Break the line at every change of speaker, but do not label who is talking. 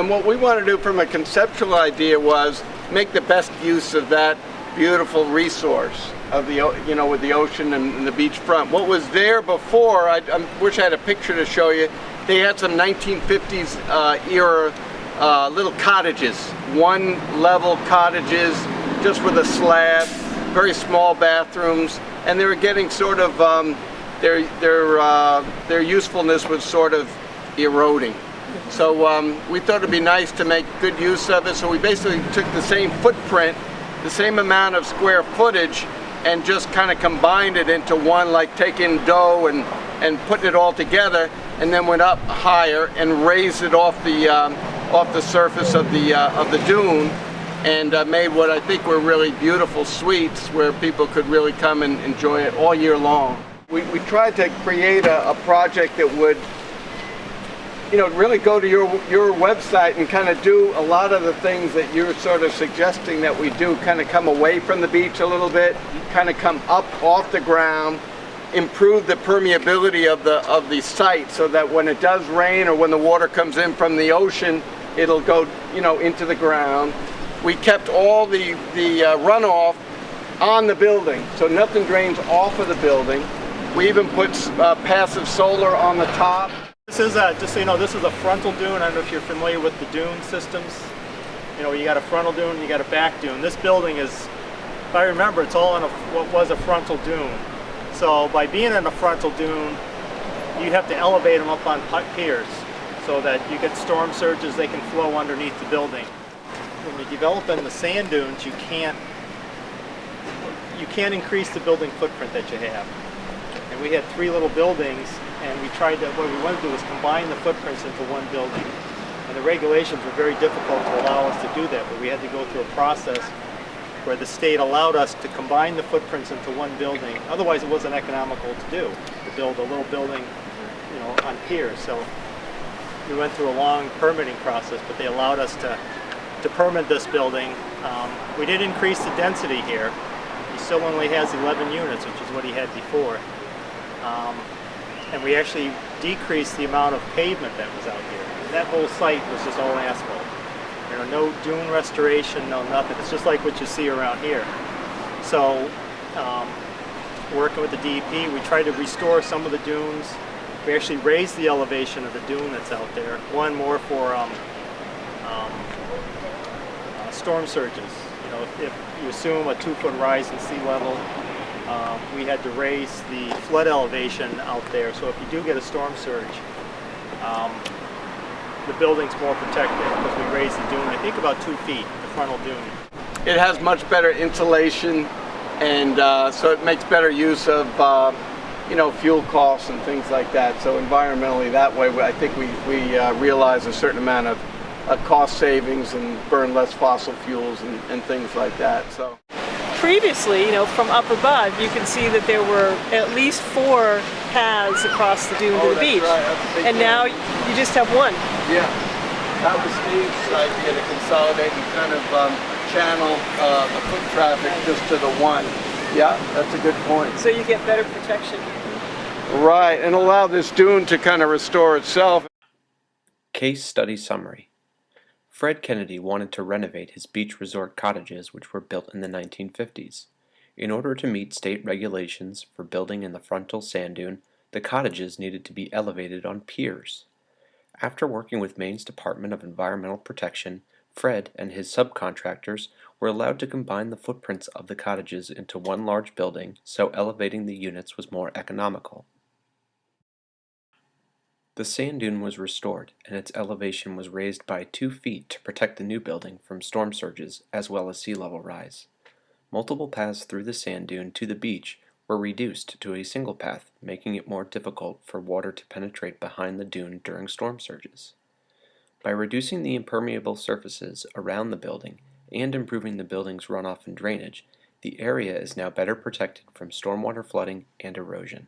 And what we want to do from a conceptual idea was make the best use of that beautiful resource of the, with the ocean and the beach front. What was there before, I wish I had a picture to show you, they had some 1950s era little cottages, one level cottages, just with a slab, very small bathrooms, and they were getting sort of, their usefulness was sort of eroding. So we thought it'd be nice to make good use of it, so we basically took the same footprint, the same amount of square footage, and just kind of combined it into one, like taking dough and putting it all together, and then went up higher and raised it off the surface of the dune, and made what I think were really beautiful suites where people could really come and enjoy it all year long. We tried to create a project that would really go to your website and kind of do a lot of the things that you're sort of suggesting that we do, kind of come away from the beach a little bit, kind of come up off the ground, improve the permeability of the site so that when it does rain or when the water comes in from the ocean, it'll go into the ground. We kept all the runoff on the building, so nothing drains off of the building. We even put passive solar on the top.
This is just so you know, this is a frontal dune. I don't know if you're familiar with the dune systems. You got a frontal dune and you got a back dune. This building is, if I remember, it's all on what was a frontal dune. So by being in a frontal dune, you have to elevate them up on piers so that you get storm surges, they can flow underneath the building. When you develop in the sand dunes, you can't increase the building footprint that you have. And we had 3 little buildings, and what we wanted to do was combine the footprints into one building. And the regulations were very difficult to allow us to do that, but we had to go through a process where the state allowed us to combine the footprints into one building. Otherwise it wasn't economical to do, to build a little building on piers. So we went through a long permitting process, but they allowed us to permit this building. We did increase the density here. He still only has 11 units, which is what he had before. And we actually decreased the amount of pavement that was out here. And that whole site was just all asphalt. No dune restoration, no nothing. It's just like what you see around here. So, working with the DEP, we tried to restore some of the dunes. We actually raised the elevation of the dune that's out there. One more for storm surges. If you assume a 2-foot rise in sea level, we had to raise the flood elevation out there, so if you do get a storm surge, the building's more protected because we raised the dune, I think about 2 feet, the frontal dune.
It has much better insulation, and so it makes better use of fuel costs and things like that. So environmentally, that way, I think we realize a certain amount of cost savings and burn less fossil fuels and things like that. So.
Previously, from up above, you can see that there were at least 4 paths across the dune to the beach.
Right.
And now you just have one.
Yeah. That was Steve's idea to consolidate and kind of channel the foot traffic just to the one. Yeah, that's a good point.
So you get better protection.
Right, and allow this dune to kind of restore itself.
Case study summary. Fred Kennedy wanted to renovate his beach resort cottages, which were built in the 1950s. In order to meet state regulations for building in the frontal sand dune, the cottages needed to be elevated on piers. After working with Maine's Department of Environmental Protection, Fred and his subcontractors were allowed to combine the footprints of the cottages into one large building, so elevating the units was more economical. The sand dune was restored, and its elevation was raised by 2 feet to protect the new building from storm surges as well as sea level rise. Multiple paths through the sand dune to the beach were reduced to a single path, making it more difficult for water to penetrate behind the dune during storm surges. By reducing the impermeable surfaces around the building and improving the building's runoff and drainage, the area is now better protected from stormwater flooding and erosion.